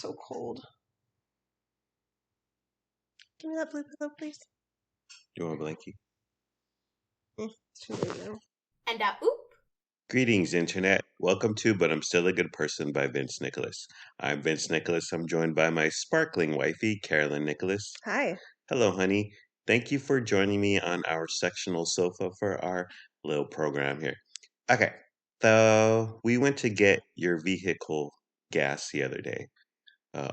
so cold. Give me that blue pillow, please. You want a blankie? It's too late now. And oop. Greetings, Internet. Welcome to But I'm Still a Good Person by Vince Nicholas. I'm Vince Nicholas. I'm joined by my sparkling wifey, Carolyn Nicholas. Hi. Hello, honey. Thank you for joining me on our sectional sofa for our little program here. Okay, so we went to get your vehicle gas the other day.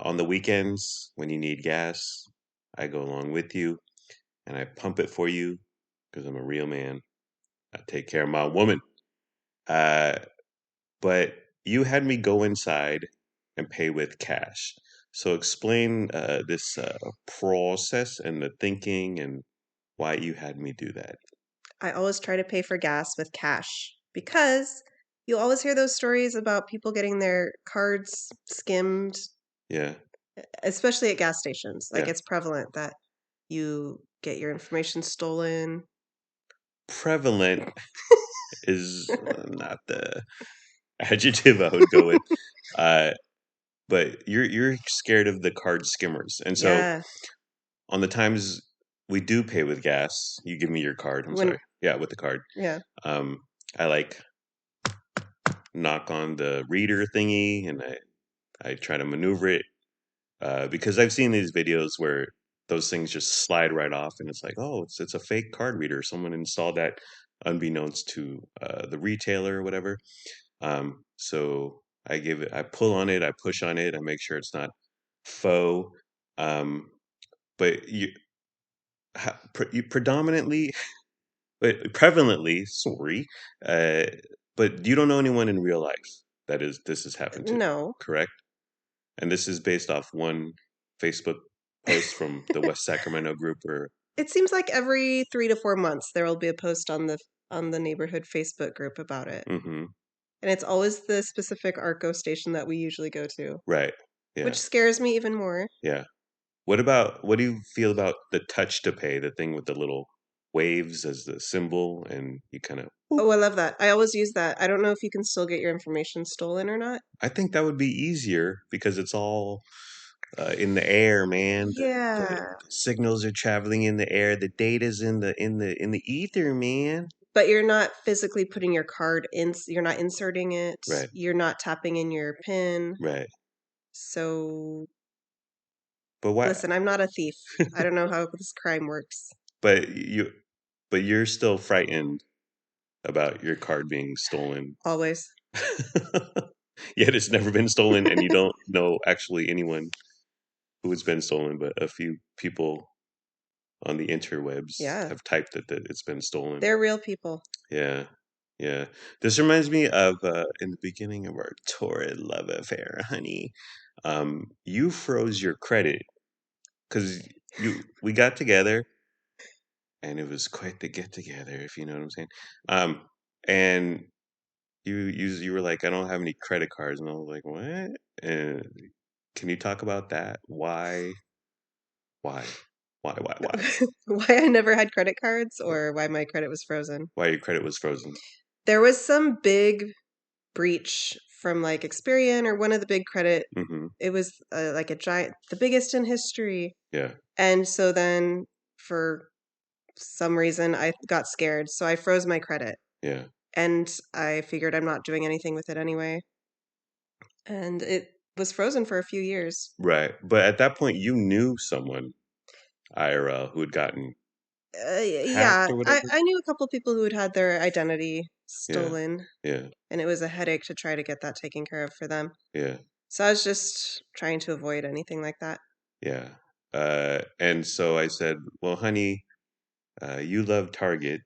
On the weekends, when you need gas, I go along with you and I pump it for you because I'm a real man. I take care of my woman. Uh, but you had me go inside and pay with cash. So explain this process and the thinking and why you had me do that. I always try to pay for gas with cash because you always hear those stories about people getting their cards skimmed, Yeah, especially at gas stations. Like yeah. it's prevalent that you get your information stolen. Prevalent is not the adjective I would go with. Uh, but you're scared of the card skimmers, and so Yeah. on the times we do pay with gas, you give me your card. I'm When sorry. Yeah, with the card. yeah. Um, I like knock on the reader thingy and I try to maneuver it because I've seen these videos where those things just slide right off and it's like, oh, it's a fake card reader. Someone installed that unbeknownst to the retailer or whatever. So I pull on it, I push on it, I make sure it's not faux. Um, but you predominantly, prevalently, sorry, uh, but you don't know anyone in real life this has happened to, No. correct? And this is based off one Facebook post from the West Sacramento group or It seems like every 3 to 4 months there will be a post on the neighborhood Facebook group about it. hmm And it's always the specific Arco station that we usually go to, right. which Yeah. scares me even more. Yeah. What do you feel about the touch to pay, the thing with the little waves as the symbol and you kind of Oh, I love that. I always use that. I don't know if you can still get your information stolen or not. I think that would be easier because it's all in the air, man. The Yeah. signals are traveling in the air. The data's in the ether, man. But you're not physically putting your card in, you're not inserting it. Right. You're not tapping in your PIN. Right. So, But why? listen, I'm not a thief. I don't know how this crime works. But you're still frightened about your card being stolen. Always. Yet it's never been stolen, and you don't know actually anyone who it's been stolen, but a few people on the interwebs Yeah. have typed that it's been stolen. They're real people. Yeah, yeah. This reminds me of in the beginning of our torrid love affair, honey. You froze your credit because we got together, and it was quite the get together, if you know what I'm saying. And you were like, I don't have any credit cards, and I was like, what? And can you talk about that? Why? Why? Why? Why? Why? Why I never had credit cards or why my credit was frozen. Why your credit was frozen? There was some big breach from like Experian or one of the big credit. hmm It was like a giant, the biggest in history. Yeah, And so then for some reason I got scared. So I froze my credit yeah. and I figured I'm not doing anything with it anyway. And it was frozen for a few years. Right. But at that point, you knew someone IRL who had gotten Yeah, hacked or whatever. I knew a couple people who had had their identity Yeah, stolen, yeah, and it was a headache to try to get that taken care of for them. yeah, So I was just trying to avoid anything like that. yeah. And so I said, well, honey, you love Target,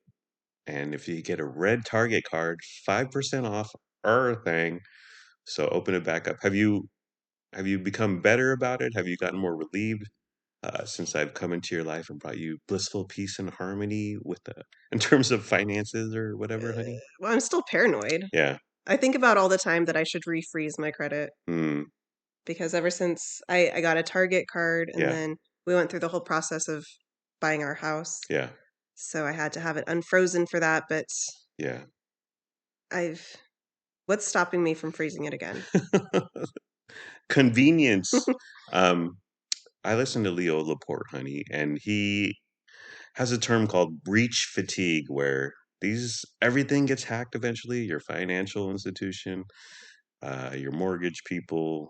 and if you get a red Target card, 5% off our thing. So open it back up. Have you become better about it? Have you gotten more relieved since I've come into your life and brought you blissful peace and harmony with in terms of finances or whatever, honey? Well, I'm still paranoid. Yeah. I think about all the time that I should refreeze my credit Mm, because ever since I got a Target card and yeah. then we went through the whole process of buying our house. Yeah. So I had to have it unfrozen for that, but Yeah. I've what's stopping me from freezing it again? Convenience. Um, I listen to Leo Laporte, honey, and he has a term called breach fatigue, where these everything gets hacked eventually. Your financial institution, your mortgage people,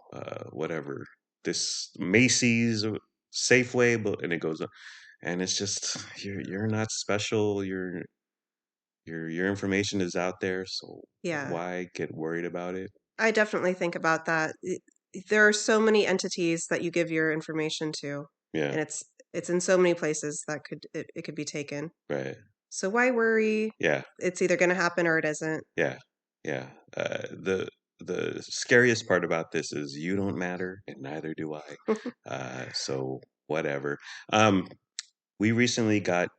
whatever. This Macy's, Safeway, and it goes on, and it's just you're not special. Your information is out there, so Yeah, why get worried about it? I definitely think about that. There are so many entities that you give your information to, Yeah, and it's in so many places that it could be taken. right. So why worry? Yeah, It's either going to happen or it isn't. yeah, yeah. The scariest part about this is you don't matter, and neither do I. So whatever. Um, we recently got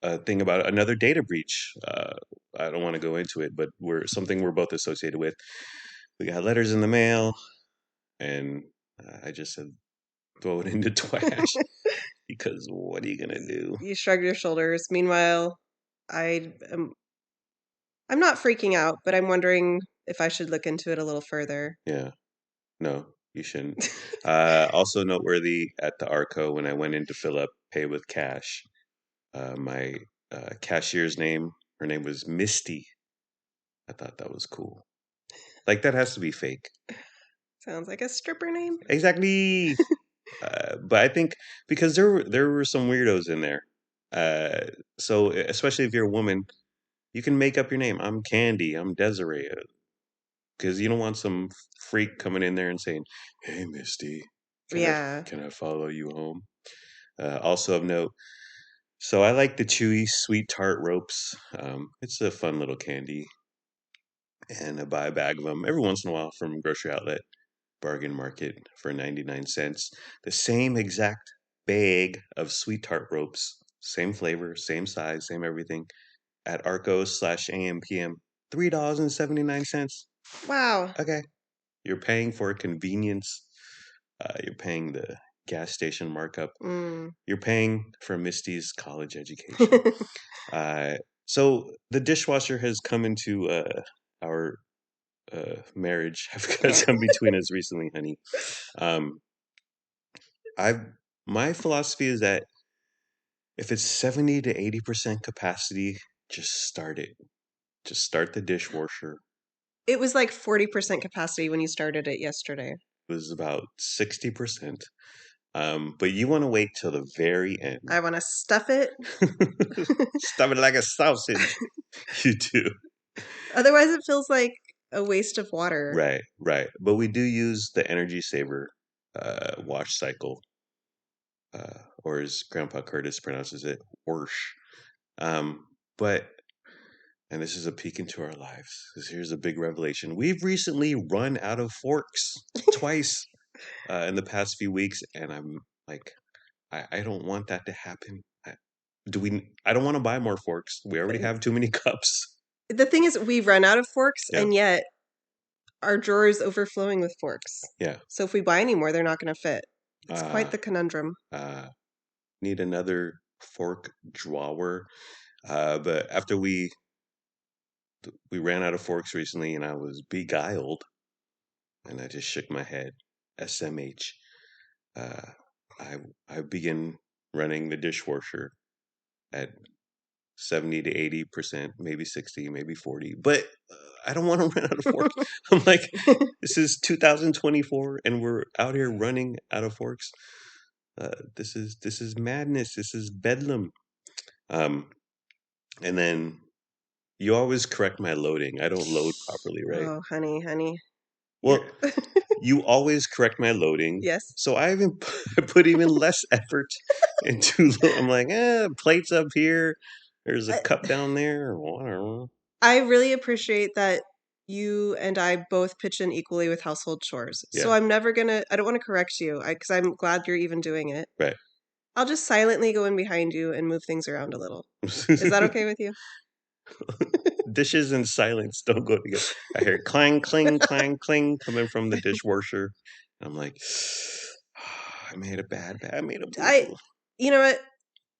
a thing about another data breach. I don't want to go into it, but we're both associated with. We got letters in the mail, and I just said throw it into trash because what are you gonna do? You shrug your shoulders. Meanwhile, I am I'm not freaking out, but I'm wondering if I should look into it a little further. Yeah, no, you shouldn't. Also noteworthy at the Arco when I went in to fill up pay with cash. My cashier's name, her name was Misty. I thought that was cool. Like that has to be fake. Sounds like a stripper name. Exactly. But I think because there were some weirdos in there. Uh, so especially if you're a woman, you can make up your name. I'm Candy. I'm Desiree. Because you don't want some freak coming in there and saying, "Hey, Misty, can I Yeah. can I follow you home?" Also of note, so I like the chewy sweet tart ropes. It's a fun little candy, and I buy a bag of them every once in a while from grocery outlet bargain market for 99 cents. The same exact bag of sweet tart ropes, same flavor, same size, same everything at Arcos/AMPM, $3.79. Wow. Okay, you're paying for convenience. You're paying the gas station markup. Mm. You're paying for Misty's college education. Uh, so the dishwasher has come into our marriage has come between us recently, honey. Um, I've my philosophy is that if it's 70 to 80% capacity, just start it. Just start the dishwasher. It was like 40% capacity when you started it yesterday. It was about 60%. But you want to wait till the very end. I want to stuff it. Stuff it like a sausage. You do. Otherwise, it feels like a waste of water. Right, right. But we do use the energy saver wash cycle, or as Grandpa Curtis pronounces it, Worsh. Um, but and this is a peek into our lives. Because here's a big revelation: we've recently run out of forks twice in the past few weeks, and I'm like, I don't want that to happen. I don't want to buy more forks. We already have too many cups. The thing is, we run out of forks, Yeah, and yet our drawer is overflowing with forks. yeah. So if we buy any more, they're not going to fit. It's quite Uh, the conundrum. uh, Need another fork drawer. But after we ran out of forks recently, and I was beguiled, and I just shook my head. SMH. Uh, I I begin running the dishwasher at 70 to 80%, maybe 60, maybe 40. But I don't want to run out of forks. I'm like, this is 2024, and we're out here running out of forks. This is madness. This is bedlam. Um, and then you always correct my loading. I don't load properly, right? Oh, honey, honey. You're Well, you always correct my loading, yes. so I even put even less effort into. I'm like, plates up here. There's a I, cup down there, or whatever. I really appreciate that you and I both pitch in equally with household chores. So Yeah, I'm never gonna, I don't want to correct you because I'm glad you're even doing it. right. I'll just silently go in behind you and move things around a little. Is that okay with you? Dishes and silence don't go together. I hear clang, cling, clang, cling coming from the dishwasher. I'm like, I made a I made a boo I, boo. you know what?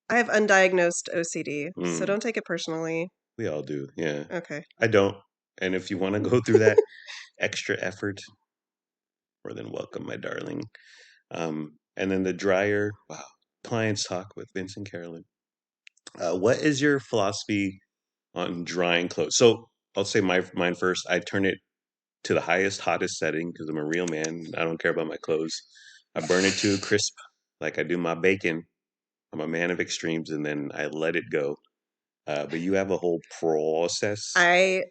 I have undiagnosed OCD, so Mm, don't take it personally. we all do. Yeah. Okay. I don't. And if you want to go through that extra effort, more than welcome, my darling. And then the dryer. Wow, appliance talk with Vince and Carolyn. What is your philosophy on drying clothes? So I'll say mine first. I turn it to the highest, hottest setting because I'm a real man. I don't care about my clothes. I burn it to a crisp, like I do my bacon. I'm a man of extremes, and then I let it go. But you have a whole process, I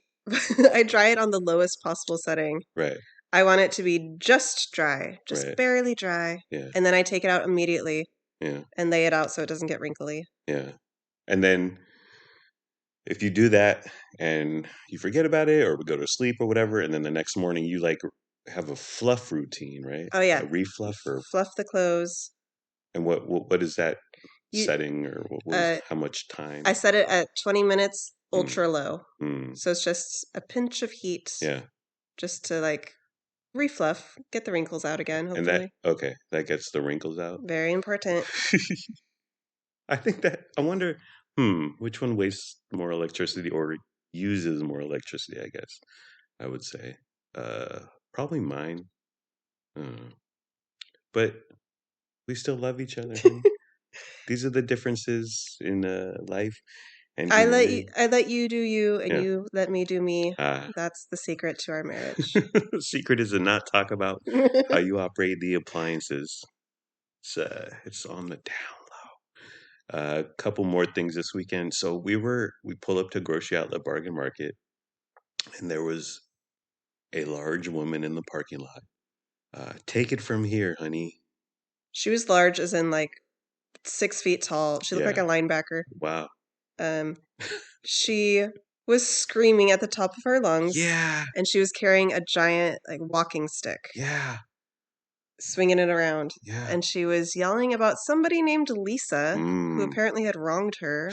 I dry it on the lowest possible setting. right? I want it to be just dry, just Right. barely dry, Yeah. and then I take it out immediately Yeah. and lay it out so it doesn't get wrinkly. Yeah. And then if you do that and you forget about it or go to sleep or whatever, and then the next morning you like have a fluff routine, right? Oh A yeah, refluff or fluff the clothes. and what is that You setting or what is uh how much time? I set it at 20 minutes Mm, ultra low. mm, So it's just a pinch of heat yeah. just to like refluff, get the wrinkles out again, And that hopefully. okay, that gets the wrinkles out. Very important. I think that I wonder, which one wastes more electricity or uses more electricity, I guess I would say. Uh Probably mine. Uh, but we still love each other, honey. These are the differences in life and humanity. I let you do you and Yeah. you let me do me. Uh, That's the secret to our marriage. secret is to not talk about how you operate the appliances. It's on the down low. A couple more things this weekend. So we pull up to Grocery Outlet Bargain Market, and there was a large woman in the parking lot. Take it from here, honey. She was large, as in like 6 feet tall. She looked like Yeah. a linebacker. Wow. Um, she was screaming at the top of her lungs, Yeah. and she was carrying a giant like walking stick, Yeah. swinging it around. Yeah. And she was yelling about somebody named Lisa, who Mm. apparently had wronged her.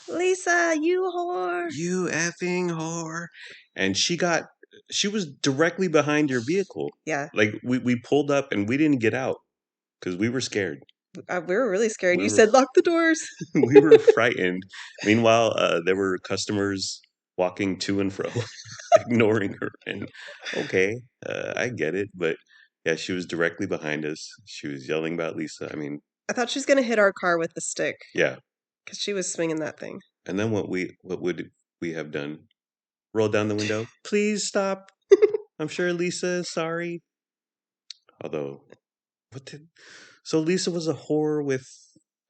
Lisa, you whore! You effing whore. And she was directly behind your vehicle. Yeah, Like we pulled up and we didn't get out because we were scared. we were really scared. We You were said lock the doors. we were frightened. Meanwhile, there were customers walking to and fro, ignoring her. And okay, I get it, but yeah, she was directly behind us. She was yelling about Lisa. I mean, I thought she was gonna hit our car with the stick yeah. because she was swinging that thing. And then what would we have done? Roll down the window. Please stop. I'm sure Lisa is sorry. Although, what did so Lisa was a whore with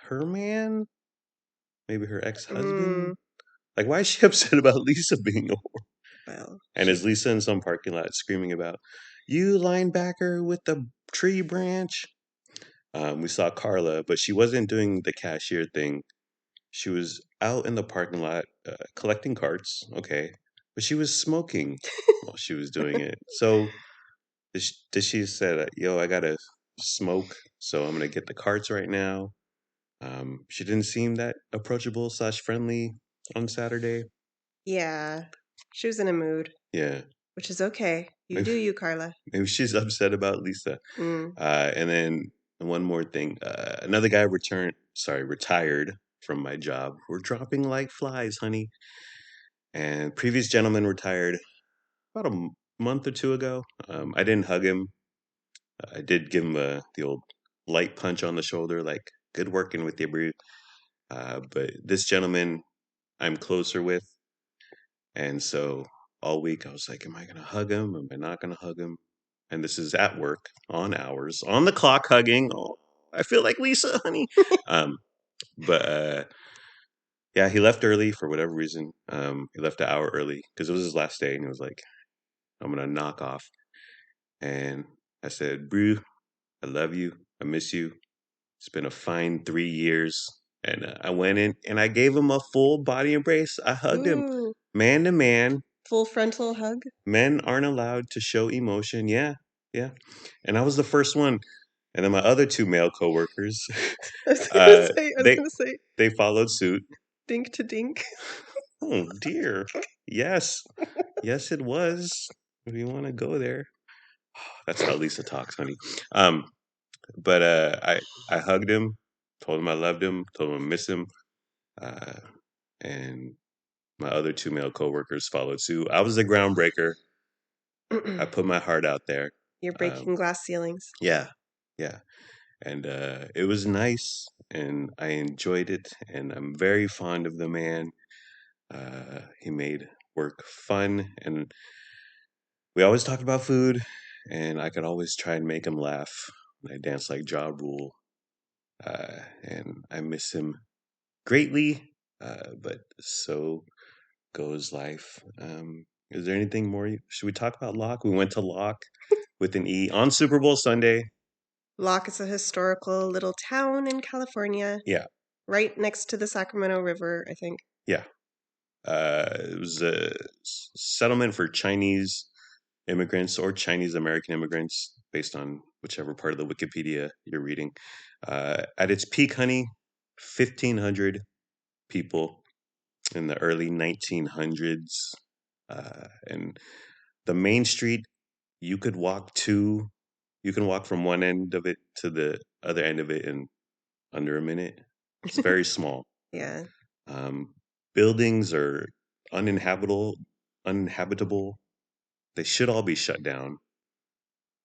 her man? Maybe her Mm, ex-husband? Like, why is she upset about Lisa being a whore? well, And is Lisa in some parking lot screaming about, you linebacker with the tree branch? We saw Carla, but she wasn't doing the cashier thing. She was out in the parking lot collecting carts, okay, but she was smoking while she was doing it. So did she said, "Yo, I gotta smoke, so I'm gonna get the carts right now." She didn't seem that approachable slash friendly on Saturday. yeah, she was in a mood, Yeah, which is okay. You maybe, do you, Carla. maybe she's upset about Lisa. Mm. And then one more thing, another guy retired from my job. We're dropping like flies, honey. And previous gentleman retired about month or two ago. I didn't hug him. I did give him the old light punch on the shoulder, like good working with you, bro. But this gentleman I'm closer with, and so all week I was like, am I gonna hug him? Am I not gonna hug him? And this is at work on hours, on the clock hugging. Oh, I feel like Lisa, honey. Um, but yeah, he left early for whatever reason. He left an hour early because it was his last day, and he was like, I'm gonna knock off. And I said, Brew, I love you. I miss you. It's been a fine 3 years. And I went in and I gave him a full body embrace. I hugged him Ooh, man to man. full frontal hug. Men aren't allowed to show emotion. Yeah, yeah. And I was the first one. And then my other two male coworkers, uh, I was they gonna say, they followed suit. dink to dink. Oh dear. Yes. Yes, it was. If you want to go there. That's how Lisa talks, honey. Um, but I hugged him, told him I loved him, told him I miss him. Uh, and my other two male coworkers followed suit. I was the groundbreaker. I put my heart out there. You're Um, breaking glass ceilings. yeah, yeah, and it was nice, and I enjoyed it, and I'm very fond of the man. He made work fun, and we always talked about food, and I could always try and make him laugh. I dance like Ja Rule, and I miss him greatly. But so goes life. Is there anything more? Should we talk about Locke? We went to Locke with an E on Super Bowl Sunday. Locke is a historical little town in California, Yeah, right next to the Sacramento River, I think. yeah. It was a settlement for Chinese immigrants or Chinese American immigrants, based on whichever part of the Wikipedia you're reading. At its peak, honey, 1,500 people in the early 1900s. And the main street, you could walk to, you can walk from one end of it to the other end of it in under a minute. It's very small. Yeah. Um, Buildings are uninhabitable. Uninhabitable. They should all be shut down.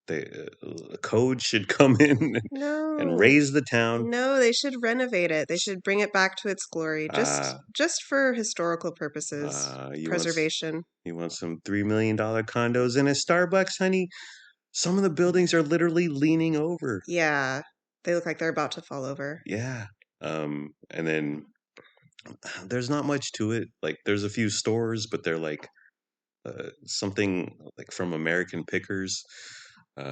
The code should come in and No. raise the town. No, they should renovate it. They should bring it back to its glory, Uh, just for historical purposes, you want preservation. you want some $3 million condos in a Starbucks, honey? Some of the buildings are literally leaning over. Yeah. They look like they're about to fall over. Yeah. And then there's not much to it. Like there's a few stores, but they're like something like from American Pickers.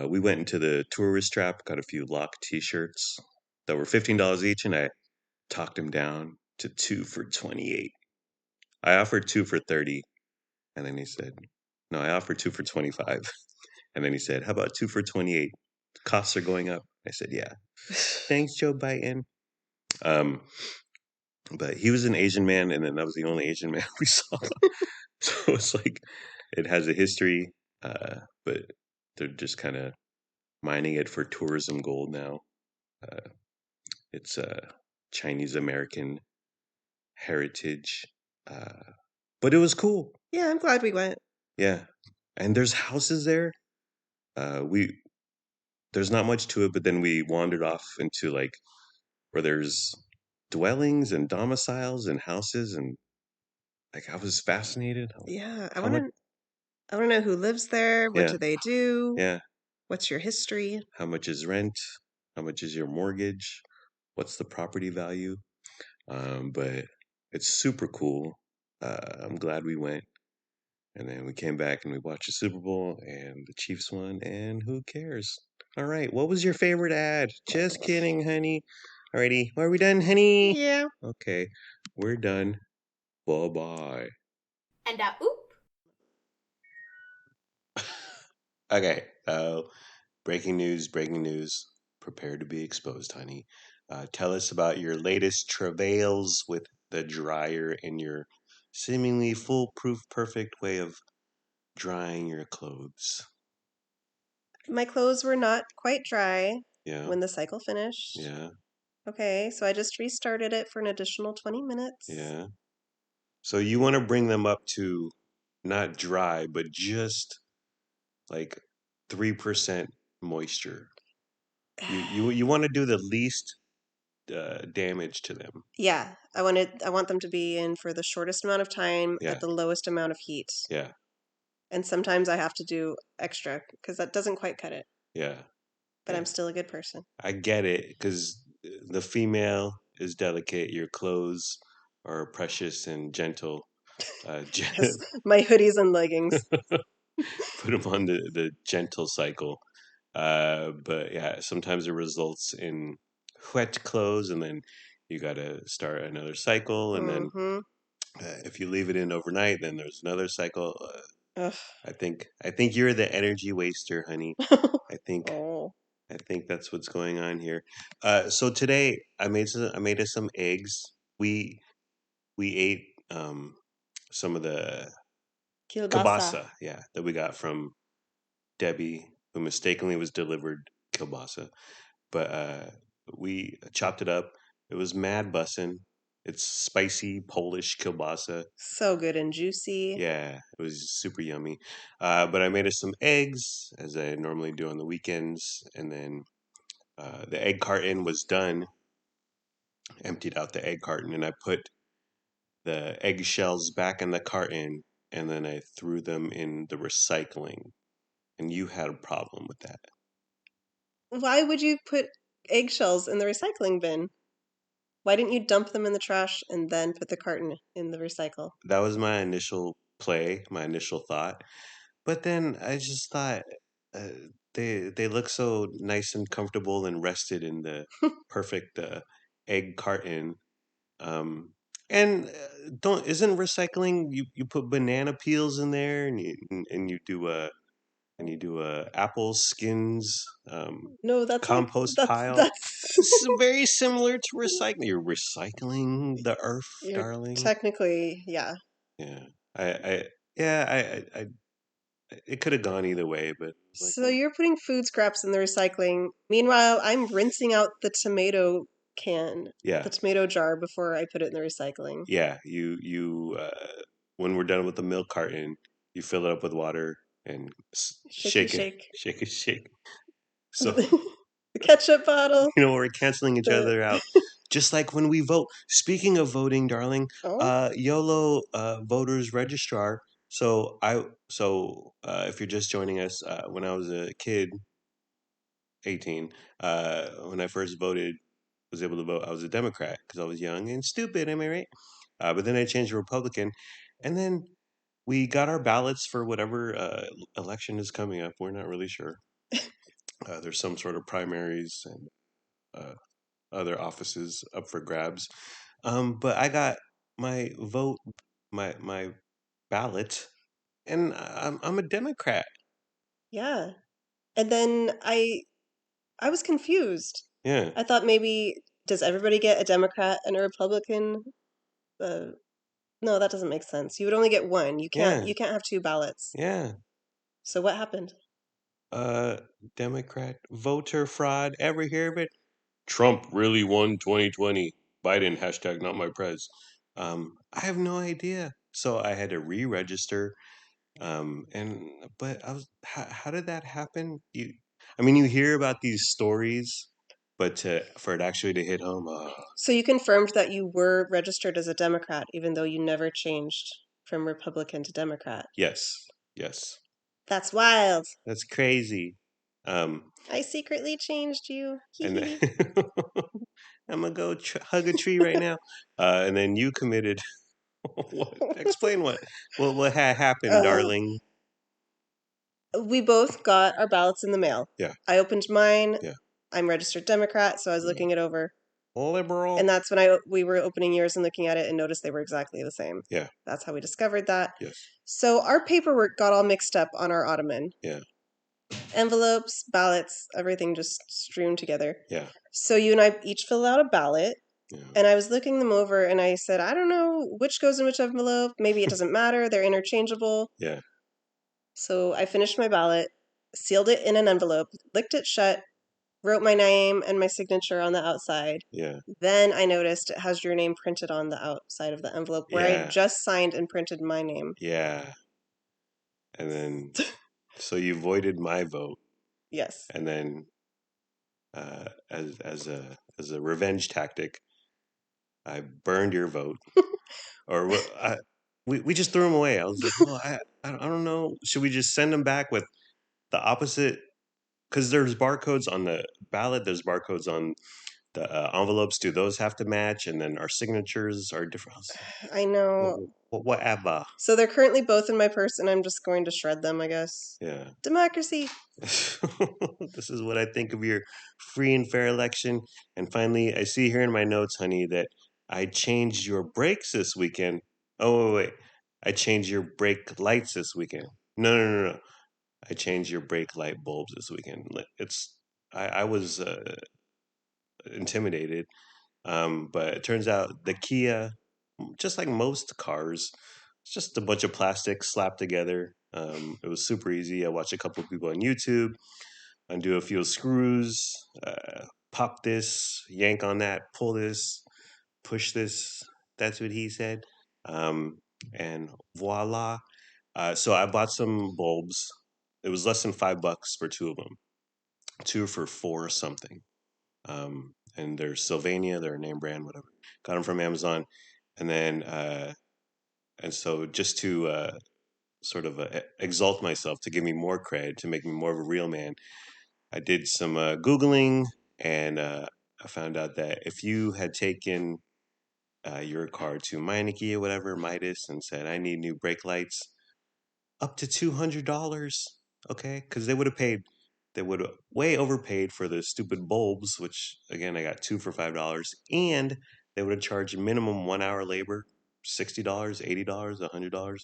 We went into the tourist trap, got a few Lock T-shirts that were $15 each, and I talked him down to two for 28. I offered two for 30, and then he said, "No, I offered two for 25." And then he said, "How about two for 28? Costs are going up." I said, "Yeah, thanks, Joe Biden." Um, but he was an Asian man, and then that was the only Asian man we saw. So it's like it has a history, but they're just kind of mining it for tourism gold now. Uh, it's Chinese American heritage, uh, but it was cool. Yeah, I'm glad we went. Yeah, and there's houses there. We There's not much to it, but then we wandered off into like where there's dwellings and domiciles and houses, and like I was fascinated. Yeah, How much? I want to know who lives there, what Yeah, do they do, yeah. what's your history? How much is rent? How much is your mortgage? What's the property value? But it's super cool. I'm glad we went. And then we came back and we watched the Super Bowl and the Chiefs won. And who cares? All right. What was your favorite ad? Just kidding, honey. Alrighty. Are we done, honey? Yeah. Okay. We're done. Bye bye. And oop. Okay. Breaking news, breaking news. Prepare to be exposed, honey. Tell us about your latest travails with the dryer and your seemingly foolproof, perfect way of drying your clothes. My clothes were not quite dry Yeah. when the cycle finished. Yeah. Okay, so I just restarted it for an additional 20 minutes. Yeah. So you want to bring them up to not dry, but just like 3% moisture. You want to do the least damage to them. Yeah, I want them to be in for the shortest amount of time Yeah. at the lowest amount of heat. Yeah. And sometimes I have to do extra because that doesn't quite cut it. Yeah. But Yeah. I'm still a good person. I get it because the female is delicate. Your clothes are precious and gentle. Yes, my hoodies and leggings. Put them on the gentle cycle. But yeah, sometimes it results in wet clothes, and then you got to start another cycle. And then Mm-hmm. if you leave it in overnight, then there's another cycle. Ugh. I think you're the energy waster, honey. I think Oh. I think that's what's going on here. So today I made us some eggs. We we ate some of the Kielbasa. kielbasa, yeah, that we got from Debbie, who mistakenly was delivered kielbasa. But we chopped it up. It was mad bussin'. It's spicy Polish kielbasa. So good and juicy. Yeah, it was super yummy. But I made us some eggs, as I normally do on the weekends, and then the egg carton was done. Emptied out the egg carton, and I put the eggshells back in the carton, and then I threw them in the recycling. And you had a problem with that. Why would you put eggshells in the recycling bin? Why didn't you dump them in the trash and then put the carton in the recycle? That was my initial play, my initial thought. But then I just thought uh, they look so nice and comfortable and rested in the perfect egg carton. Um, and don't isn't recycling you put banana peels in there and you do apple skins No, that's like compost that's pile. that's It's very similar to recycling. You're recycling the earth, you're darling. technically, yeah. Yeah, I yeah I it could have gone either way, but it's like, So you're putting food scraps in the recycling. Meanwhile, I'm rinsing out the tomato can, yeah, the tomato jar before I put it in the recycling. yeah. You when we're done with the milk carton, you fill it up with water and Shakety shake it, shake. shake it, shake. So The ketchup bottle. we're canceling each The other out. Just like when we vote. Speaking of voting, darling, oh YOLO voters registrar. If you're just joining us, when I was a kid, 18, when I first voted, was able to vote, I was a Democrat because I was young and stupid. Am I right? But then I changed to Republican, and then we got our ballots for whatever election is coming up. We're not really sure. There's some sort of primaries and uh, other offices up for grabs. But I got my vote, my ballot, and I'm a Democrat. yeah. And then I was confused. Yeah, I thought maybe does everybody get a Democrat and a Republican? Uh, no, that doesn't make sense. You would only get one. yeah, You can't have two ballots. yeah. So what happened? Uh, Democrat voter fraud. Ever hear of it? Trump really won 2020. Biden hashtag not my prez. I have no idea. So I had to re-register. And but I was how did that happen? I mean, you hear about these stories, but for it actually to hit home, So you confirmed that you were registered as a Democrat, even though you never changed from Republican to Democrat. yes, yes, That's wild. that's crazy. Um, I secretly changed you. Hee and hee hee. then I'm gonna go hug a tree right now. And then you committed. What? Explain what happened, Uh, darling. we both got our ballots in the mail. Yeah, I opened mine. yeah, I'm registered Democrat, so I was yeah. looking it over. Liberal. And that's when we were opening yours and looking at it and noticed they were exactly the same. Yeah, That's how we discovered that. yes, So our paperwork got all mixed up on our ottoman. yeah, Envelopes, ballots, everything just strewn together. yeah, So you and I each filled out a ballot, yeah, and I was looking them over and I said, I don't know which goes in which envelope. Maybe it doesn't matter. They're interchangeable. yeah, So I finished my ballot, sealed it in an envelope, licked it shut, wrote my name and my signature on the outside. yeah, Then I noticed it has your name printed on the outside of the envelope where I yeah, just signed and printed my name. yeah. And then, so you voided my vote, Yes. and then, as a revenge tactic, I burned your vote, or we just threw them away. I was like, well, I don't know. Should we just send them back with the opposite? Because there's barcodes on the ballot. There's barcodes on the envelopes. Do those have to match? And then our signatures are different. I was I like, know. whatever. So they're currently both in my purse and I'm just going to shred them, I guess. Yeah. Democracy. This is what I think of your free and fair election. And finally, I see here in my notes, honey, that I changed your brakes this weekend. Oh, wait. I changed your brake lights this weekend. No. I changed your brake light bulbs this weekend. I was intimidated. But it turns out the Kia, just like most cars, it's just a bunch of plastic slapped together. It was super easy. I watched a couple of people on YouTube undo a few screws, pop this, yank on that, pull this, push this. That's what he said. And voila. So I bought some bulbs. It was less than $5 for two of them. Two for four something. And they're Sylvania, they're a name brand, whatever. Got them from Amazon, and then and so just to sort of exalt myself, to give me more cred, to make me more of a real man, I did some googling, and I found out that if you had taken your car to Meineke or whatever, Midas, and said, "I need new brake lights," up to $200. Okay, because they would have way overpaid for the stupid bulbs, which again I got two for $5, and they would have charged minimum 1 hour labor, $60, $80, $100.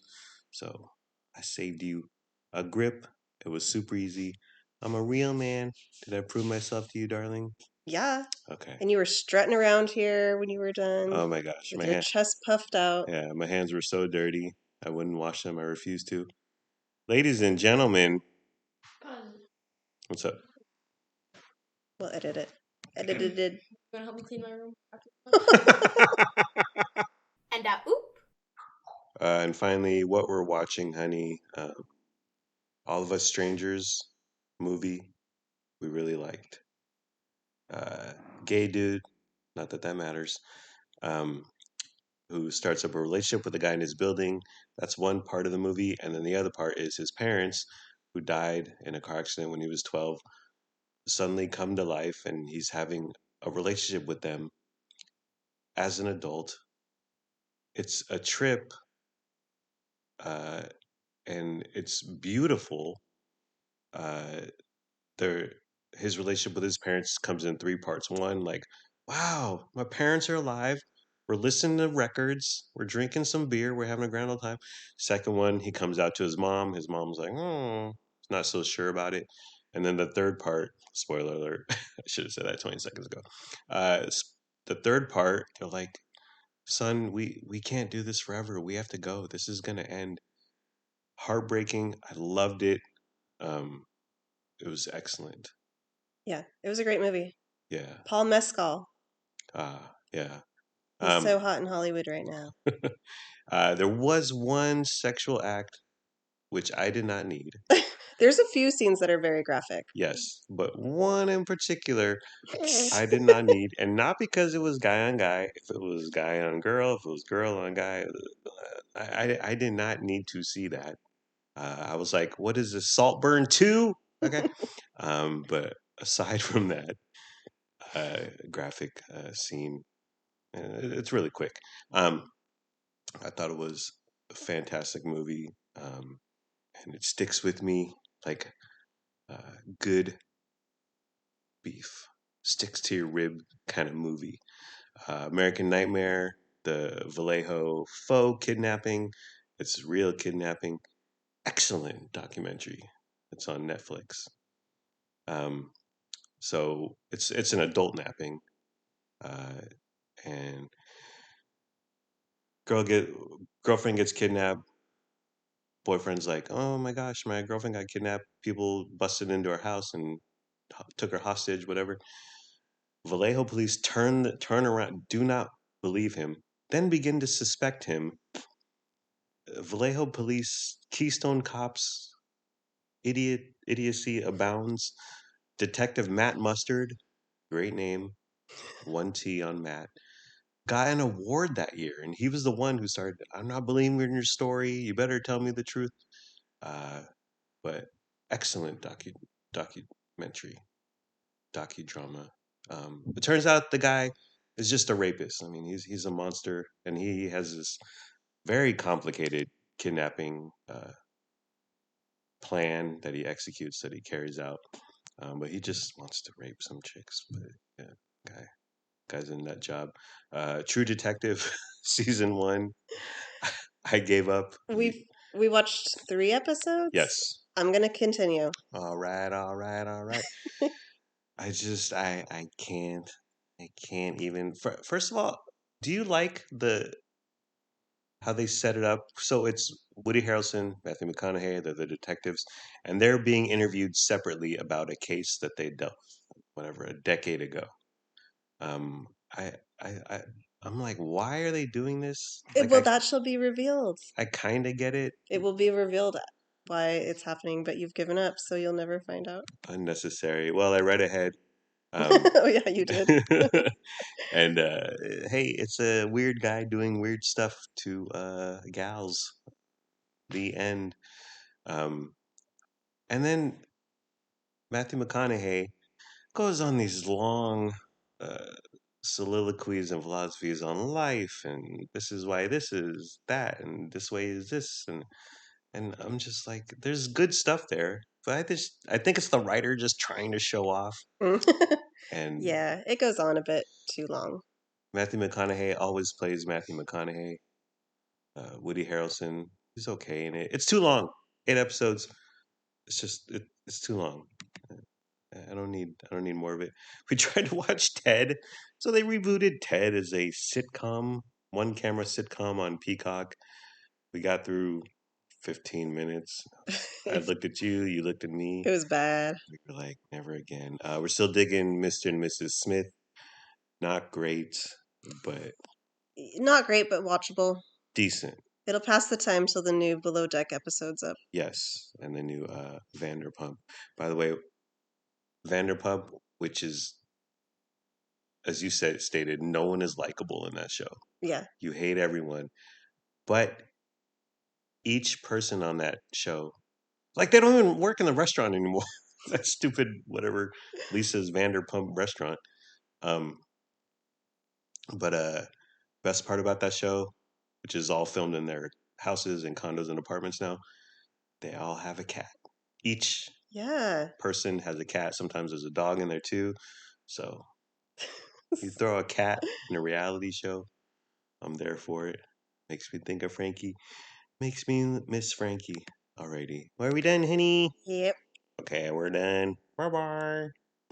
So I saved you a grip. It was super easy. I'm a real man. Did I prove myself to you, darling? Yeah. Okay. And you were strutting around here when you were done Oh my gosh, with your chest puffed out. yeah, my hands were so dirty. I wouldn't wash them. I refused to. Ladies and gentlemen, what's up? We'll edit it. Edited it. You want to help me clean my room? And oop. And finally, what we're watching, honey, All of Us Strangers movie we really liked. Gay dude, not that that matters, um, who starts up a relationship with a guy in his building. That's one part of the movie. And then the other part is his parents, who died in a car accident when he was 12, suddenly come to life, and he's having a relationship with them as an adult. It's a trip, uh, and it's beautiful. Uh, there, his relationship with his parents comes in three parts. One, like, wow, my parents are alive. We're listening to records. We're drinking some beer. We're having a grand old time. Second one, he comes out to his mom. His mom's like, oh, not so sure about it. And then the third part, spoiler alert, I should have said that 20 seconds ago. Uh, the third part, they're like, son, we can't do this forever. We have to go. This is gonna end. Heartbreaking. I loved it. Um, it was excellent. Yeah, it was a great movie. Yeah. Paul Mescal. Yeah. He's so hot in Hollywood right now. There was one sexual act which I did not need. There's a few scenes that are very graphic. Yes, but one in particular I did not need, and not because it was guy on guy. If it was guy on girl, if it was girl on guy, I did not need to see that. I was like, "What is this? Saltburn 2?" Okay. But aside from that graphic scene, it's really quick. I thought it was a fantastic movie, and it sticks with me like good beef, sticks to your rib kind of movie. American Nightmare, the Vallejo faux kidnapping. It's real kidnapping. Excellent documentary. It's on Netflix. Um, so it's an adult napping, uh, and girlfriend gets kidnapped. Boyfriend's like, oh my gosh, my girlfriend got kidnapped. People busted into her house and took her hostage, whatever. Vallejo police turn around, do not believe him, then begin to suspect him. Vallejo police, Keystone cops, idiocy abounds. Detective Matt Mustard, great name, 1T on Matt, got an award that year, and he was the one who started, I'm not believing in your story, you better tell me the truth. Uh, but excellent documentary, docudrama. It turns out the guy is just a rapist. I mean, he's a monster, and he has this very complicated kidnapping plan that he executes, that he carries out. But he just wants to rape some chicks. But yeah, guy's a nut job. True Detective season 1. I gave up. We watched 3 episodes. Yes. I'm gonna continue. All right. I can't even. First of all, do you like how they set it up? So it's Woody Harrelson, Matthew McConaughey, they're the detectives, and they're being interviewed separately about a case that they dealt, whatever, a decade ago. Um, I, I, I, I'm like, why are they doing this? Well, that shall be revealed. I kind of get it. It will be revealed why it's happening, but you've given up, so you'll never find out. Unnecessary. Well, I read ahead. Oh yeah, you did. And hey, it's a weird guy doing weird stuff to gals. The end. Um, and then Matthew McConaughey goes on these long uh, soliloquies and philosophies on life, and this is why this is that, and this way is this, and I'm just like, there's good stuff there, but I think it's the writer just trying to show off. And Yeah, it goes on a bit too long. Matthew McConaughey always plays Matthew McConaughey. Woody Harrelson, he's okay in it. It's too long. 8 episodes. It's just it's too long. I don't need more of it. We tried to watch Ted, so they rebooted Ted as a sitcom, one camera sitcom on Peacock. We got through 15 minutes. I looked at you, you looked at me. It was bad. We were like, never again. We're still digging Mr. and Mrs. Smith. Not great, but Not great, but watchable. decent. It'll pass the time till the new Below Deck episode's up. Yes, and the new Vanderpump. By the way, Vanderpump, which is, as you stated, no one is likable in that show. Yeah. You hate everyone, but each person on that show, like, they don't even work in the restaurant anymore. That stupid whatever Lisa's Vanderpump restaurant. But best part about that show, which is all filmed in their houses and condos and apartments now, they all have a cat. Each person has a cat. Sometimes there's a dog in there too. So you throw a cat in a reality show, I'm there for it. Makes me think of Frankie. Makes me miss Frankie. Alrighty. Are we done, honey? Yep. Okay, we're done. Bye-bye.